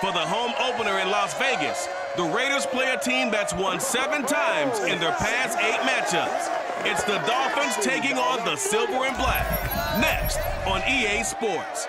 For the home opener in Las Vegas, the Raiders play a team that's won 7 times in their past 8 matchups. It's the Dolphins taking on the Silver and Black. Next on EA Sports.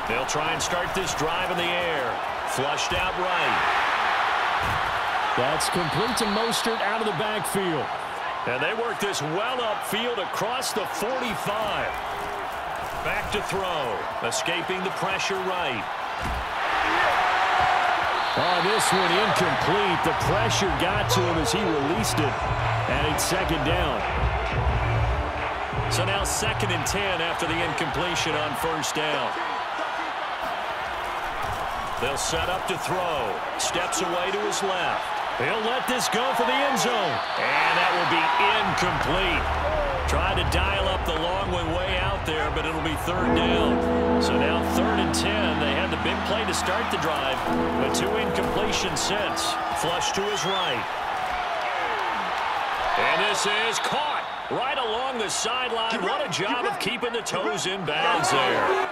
They'll try and start this drive in the air. Flushed out right. That's complete to Mostert out of the backfield. And they work this well upfield across the 45. Back to throw. Escaping the pressure right. Oh, this one incomplete. The pressure got to him as he released it. And it's second down. So now 2nd and 10 after the incompletion on first down. They'll set up to throw. Steps away to his left. He'll let this go for the end zone. And that will be incomplete. Trying to dial up the long one way out there, but it'll be 3rd down. So now 3rd and 10. They had the big play to start the drive, but 2 incompletions since. Flush to his right. And this is caught right along the sideline. What a job of keeping the toes in bounds there.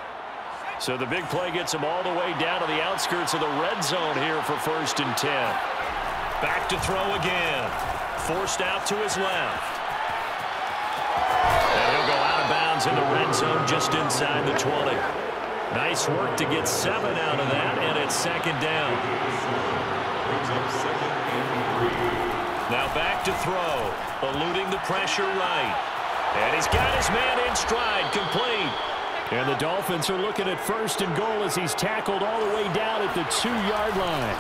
So the big play gets him all the way down to the outskirts of the red zone here for 1st and 10. Back to throw again. Forced out to his left. And he'll go out of bounds in the red zone just inside the 20. Nice work to get 7 out of that, and it's 2nd down. Now back to throw. Eluding the pressure right. And he's got his man in stride, complete. And the Dolphins are looking at 1st and goal as he's tackled all the way down at the 2-yard line.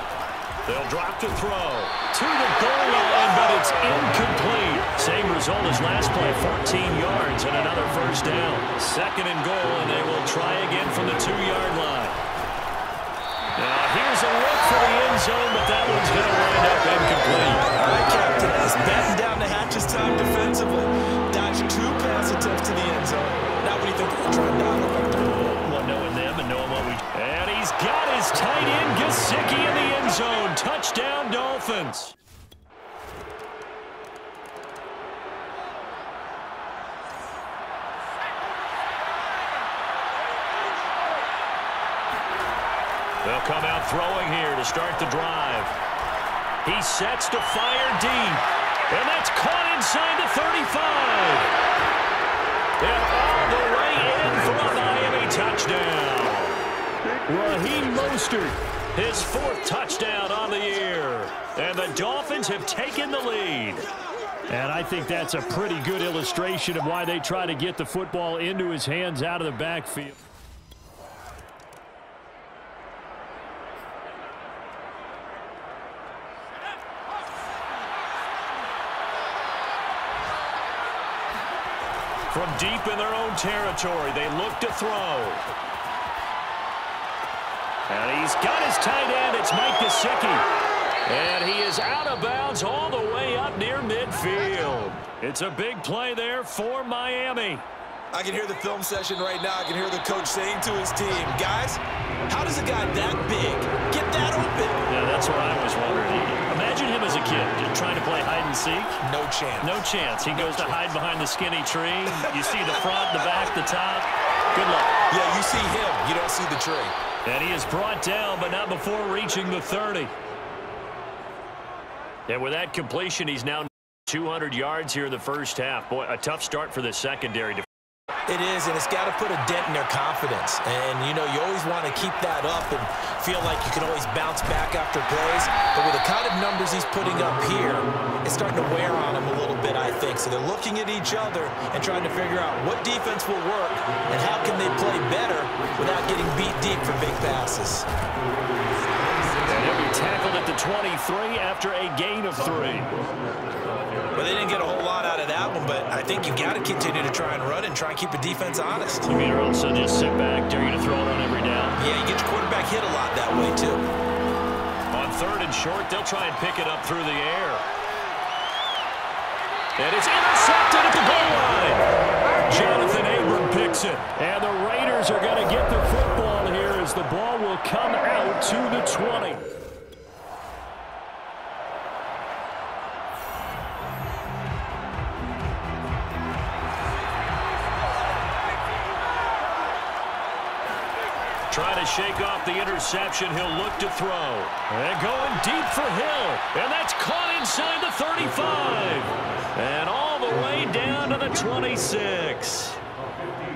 They'll drop to throw. To the goal line, but it's incomplete. Same result as last play, 14 yards and another 1st down. 2nd and goal, and they will try again from the 2-yard line. Now here's a look for the end zone, but that one's going to wind up incomplete. All right, Captain, that's batting down the hatches time defensively. Dodged 2 pass attempts to the end zone. Now what do you think they're trying to dial up? Well, knowing them and knowing what we... And he's got his tight end, Gesicki, in the end zone. Touchdown, Dolphins. They'll come out throwing here to start the drive. He sets to fire deep. And that's caught inside the 35. And all the way in for a Miami touchdown. Raheem Mostert. His 4th touchdown on the year. And the Dolphins have taken the lead. And I think that's a pretty good illustration of why they try to get the football into his hands out of the backfield. From deep in their own territory, they look to throw. And he's got his tight end. It's Mike Gesicki. And he is out of bounds all the way up near midfield. It's a big play there for Miami. I can hear the film session right now. I can hear the coach saying to his team, guys, how does a guy that big get that open? Yeah, that's what I was wondering. Imagine him as a kid just trying to play hide and seek. No chance. No chance. He goes to hide behind the skinny tree. You see the front, the back, the top. Good luck. Yeah, you see him. You don't see the tree. And he is brought down, but not before reaching the 30. And with that completion, he's now 200 yards here in the first half. Boy, a tough start for the secondary. It is, and it's got to put a dent in their confidence. And, you know, you always want to keep that up and feel like you can always bounce back after plays. But with the kind of numbers he's putting up here, it's starting to wear on him a little bit, I think. So they're looking at each other and trying to figure out what defense will work and how can they play better without getting beat deep for big passes. And he'll be tackled at the 23 after a gain of 3. Well, they didn't get a whole lot out of that one, but I think you've got to continue to try and run and try and keep the defense honest. You mean, or also just sit back, dare you to throw it on every down? Yeah, you get your quarterback hit a lot that way, too. On 3rd and short, they'll try and pick it up through the air. And it's intercepted at the goal line. Jonathan Abram picks it. And the Raiders are going to get the football here as the ball will come out to the 20. Trying to shake off the interception. He'll look to throw. And going deep for Hill. And that's caught inside the 35. And all the way down to the 26.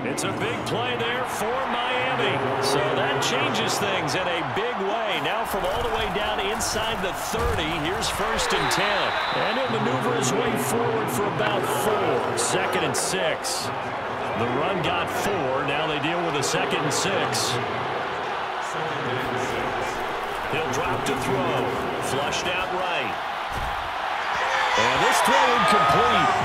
It's a big play there for Miami. So that changes things in a big way. Now from all the way down inside the 30, here's 1st and 10. And he'll maneuver his way forward for about 4. 2nd and 6. The run got 4. Now they deal with a 2nd and 6. He'll drop to throw. Flushed out right. And this throw incomplete.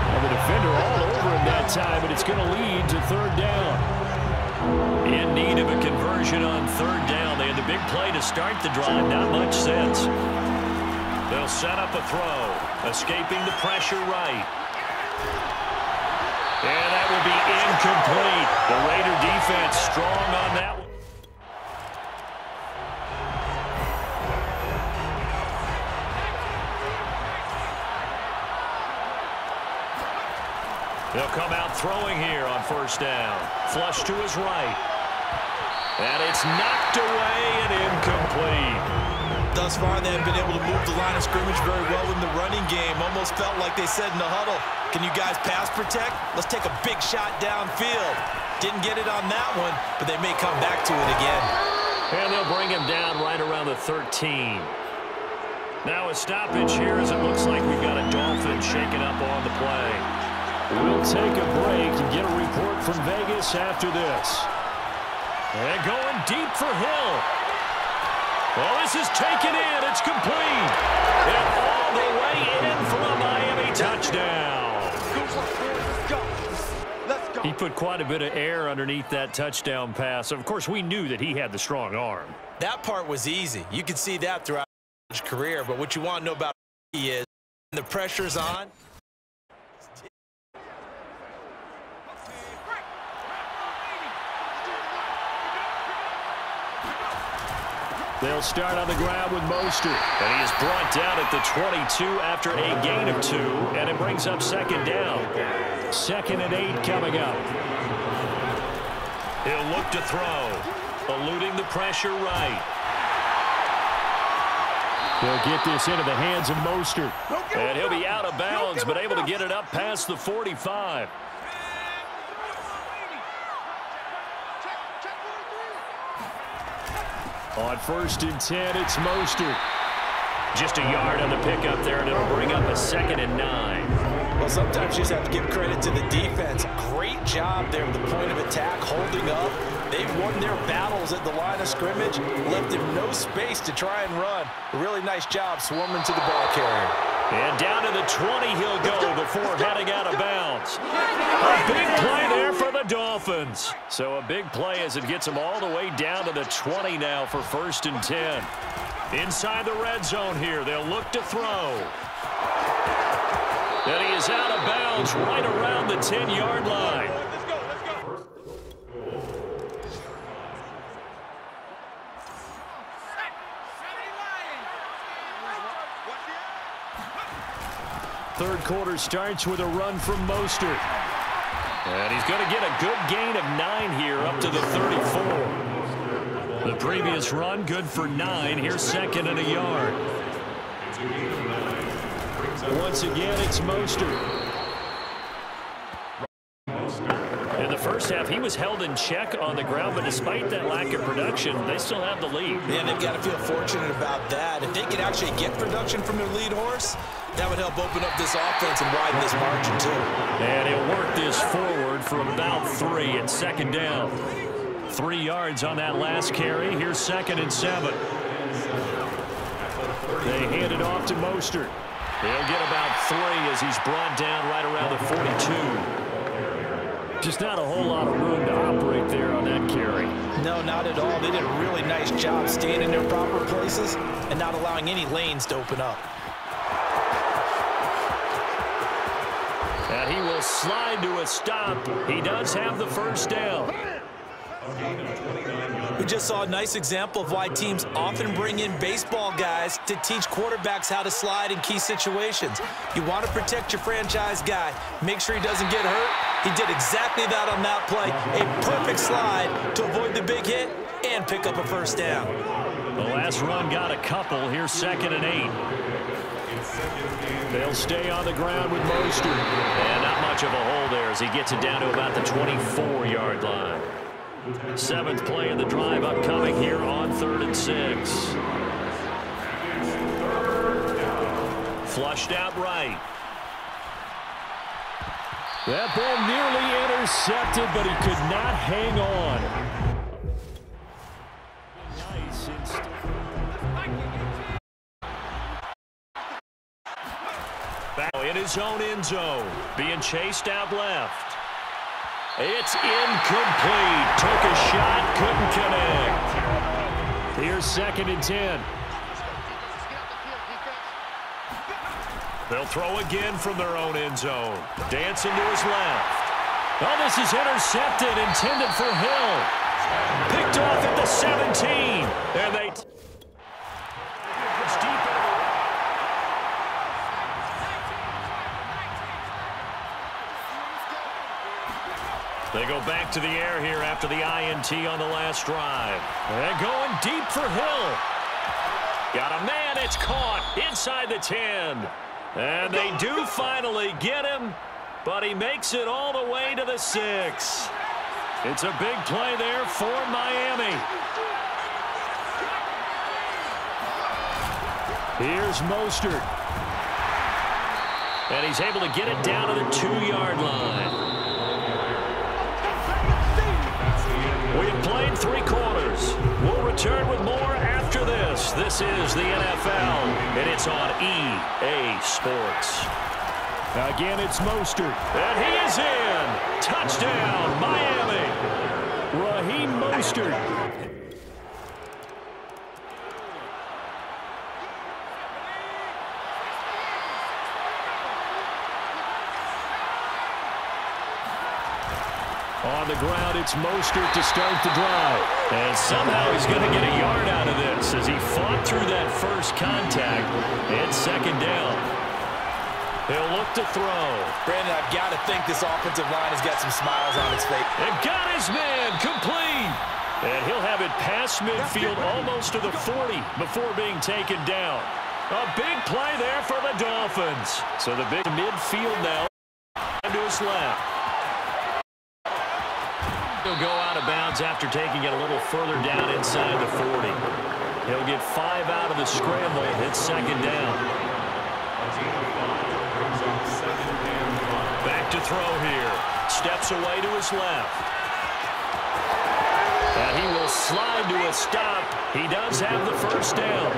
Well, the defender all over him that time, but it's going to lead to 3rd down. In need of a conversion on 3rd down. They had the big play to start the drive. Not much sense. They'll set up a throw. Escaping the pressure right. And that will be incomplete. The Raider defense strong on that one. They'll come out throwing here on 1st down. Flush to his right. And it's knocked away and incomplete. Thus far, they haven't been able to move the line of scrimmage very well in the running game. Almost felt like they said in the huddle, can you guys pass protect? Let's take a big shot downfield. Didn't get it on that one, but they may come back to it again. And they'll bring him down right around the 13. Now a stoppage here as it looks like we've got a Dolphin shaking up on the play. We'll take a break and get a report from Vegas after this. And going deep for Hill. Well, this is taken in. It's complete. And all the way in for a Miami touchdown. He put quite a bit of air underneath that touchdown pass. Of course, we knew that he had the strong arm. That part was easy. You could see that throughout his career. But what you want to know about he is when the pressure's on. They'll start on the ground with Mostert. And he is brought down at the 22 after a gain of 2. And it brings up 2nd down. 2nd and 8 coming up. He'll look to throw. Eluding the pressure right. They'll get this into the hands of Mostert. And he'll be out of bounds, but able to get it up past the 45. On 1st and 10, it's Mostert. Just a yard on the pickup there, and it'll bring up a 2nd and 9. Well, sometimes you just have to give credit to the defense. Great job there at the point of attack, holding up. They've won their battles at the line of scrimmage, left him no space to try and run. A really nice job swarming to the ball carrier. And down to the 20 he'll go before heading out of bounds. A big play there for the Dolphins. So a big play as it gets them all the way down to the 20 now for 1st and 10. Inside the red zone here, they'll look to throw. And he is out of bounds right around the 10-yard line. Third quarter starts with a run from Mostert. And he's going to get a good gain of 9 here up to the 34. The previous run good for 9. Here's 2nd and a yard. Once again, it's Mostert. In the first half, he was held in check on the ground, but despite that lack of production, they still have the lead. Yeah, they've got to feel fortunate about that. If they could actually get production from their lead horse, that would help open up this offense and widen this margin, too. And he'll work this forward for about 3 at 2nd down. 3 yards on that last carry. Here's 2nd and 7. They hand it off to Mostert. They'll get about 3 as he's brought down right around the 42. Just not a whole lot of room to operate there on that carry. No, not at all. They did a really nice job staying in their proper places and not allowing any lanes to open up. slide to a stop. He does have the first down. We just saw a nice example of why teams often bring in baseball guys to teach quarterbacks how to slide in key situations. You want to protect your franchise guy. Make sure he doesn't get hurt. He did exactly that on that play. A perfect slide to avoid the big hit and pick up a first down. The last run got a couple. Here's 2nd and 8. They'll stay on the ground with Mostert. And not much of a hole there as he gets it down to about the 24-yard line. 7th play of the drive upcoming here on 3rd and 6. Flushed out right. That ball nearly intercepted, but he could not hang on. Nice instinct. Back in his own end zone, being chased out left. It's incomplete. Took a shot, couldn't connect. Here's 2nd and 10. They'll throw again from their own end zone. Dancing to his left. Oh, this is intercepted, intended for Hill. Picked off at the 17. And they... It's deep. They go back to the air here after the INT on the last drive. They're going deep for Hill. Got a man, it's caught inside the 10. And they do finally get him, but he makes it all the way to the 6. It's a big play there for Miami. Here's Mostert. And he's able to get it down to the 2-yard line. We have played 3 quarters. We'll return with more after this. This is the NFL, and it's on EA Sports. Again, it's Mostert. And he is in. Touchdown, Miami. Raheem Mostert. On the ground, it's Mostert to start the drive. And somehow he's going to get a yard out of this as he fought through that first contact. It's 2nd down. He'll look to throw. Brandon, I've got to think this offensive line has got some smiles on its face. And got his man complete. And he'll have it past midfield almost to the 40 before being taken down. A big play there for the Dolphins. So the big midfield now to his left. He'll go out of bounds after taking it a little further down inside the 40. He'll get 5 out of the scramble. It's 2nd down. Back to throw here. Steps away to his left. And he will slide to a stop. He does have the first down.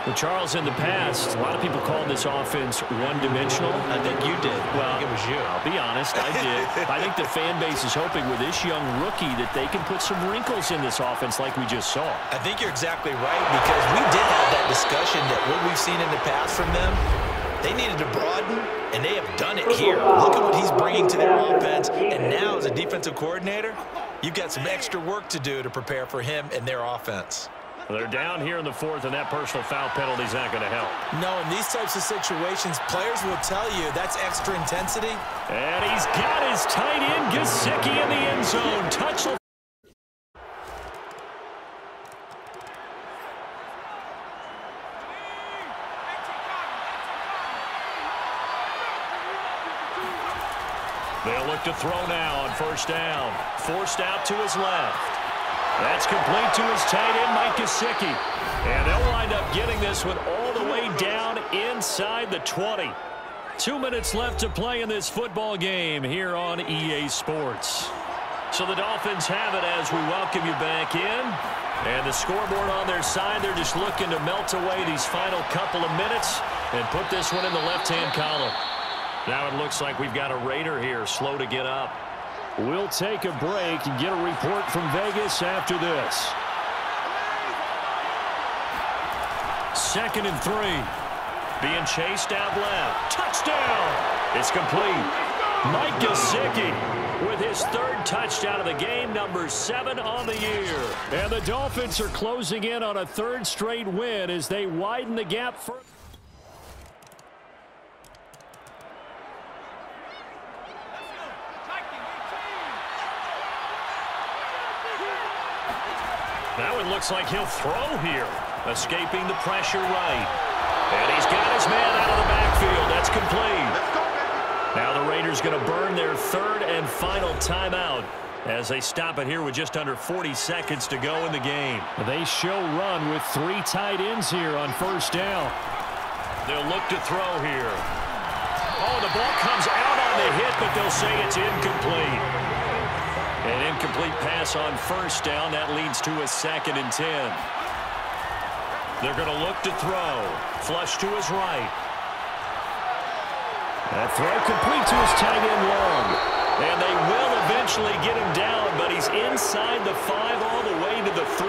Well, Charles, in the past, a lot of people called this offense one-dimensional. I think you did. Well, it was you. I'll be honest, I did. I think the fan base is hoping with this young rookie that they can put some wrinkles in this offense like we just saw. I think you're exactly right, because we did have that discussion that what we've seen in the past from them, they needed to broaden, and they have done it here. Look at what he's bringing to their offense, and now as a defensive coordinator, you've got some extra work to do to prepare for him and their offense. They're down here in the 4th, and that personal foul penalty is not going to help. No, in these types of situations, players will tell you that's extra intensity. And he's got his tight end, Gesicki, in the end zone. Touch. They'll look to throw now on 1st down. Forced out to his left. That's complete to his tight end, Mike Gesicki. And they'll wind up getting this one all the way down inside the 20. 2 minutes left to play in this football game here on EA Sports. So the Dolphins have it as we welcome you back in. And the scoreboard on their side, they're just looking to melt away these final couple of minutes and put this one in the left-hand column. Now it looks like we've got a Raider here, slow to get up. We'll take a break and get a report from Vegas after this. 2nd and 3. Being chased out left. Touchdown! It's complete. Mike Gesicki with his third touchdown of the game, number 7 on the year. And the Dolphins are closing in on a third straight win as they widen the gap further. Now it looks like he'll throw here. Escaping the pressure right. And he's got his man out of the backfield. That's complete. Now the Raiders going to burn their third and final timeout as they stop it here with just under 40 seconds to go in the game. They show run with 3 tight ends here on first down. They'll look to throw here. Oh, the ball comes out on the hit, but they'll say it's incomplete. An incomplete pass on first down. That leads to a 2nd and 10. They're going to look to throw. Flush to his right. That throw complete to his tight end long. And they will eventually get him down, but he's inside the 5 all the way to the 3.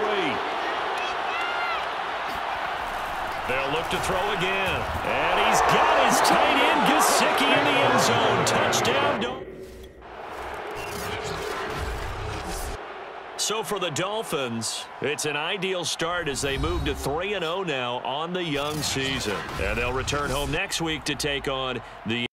They'll look to throw again. And he's got his tight end Gesicki in the end zone. Touchdown. So for the Dolphins, it's an ideal start as they move to 3-0 now on the young season. And they'll return home next week to take on the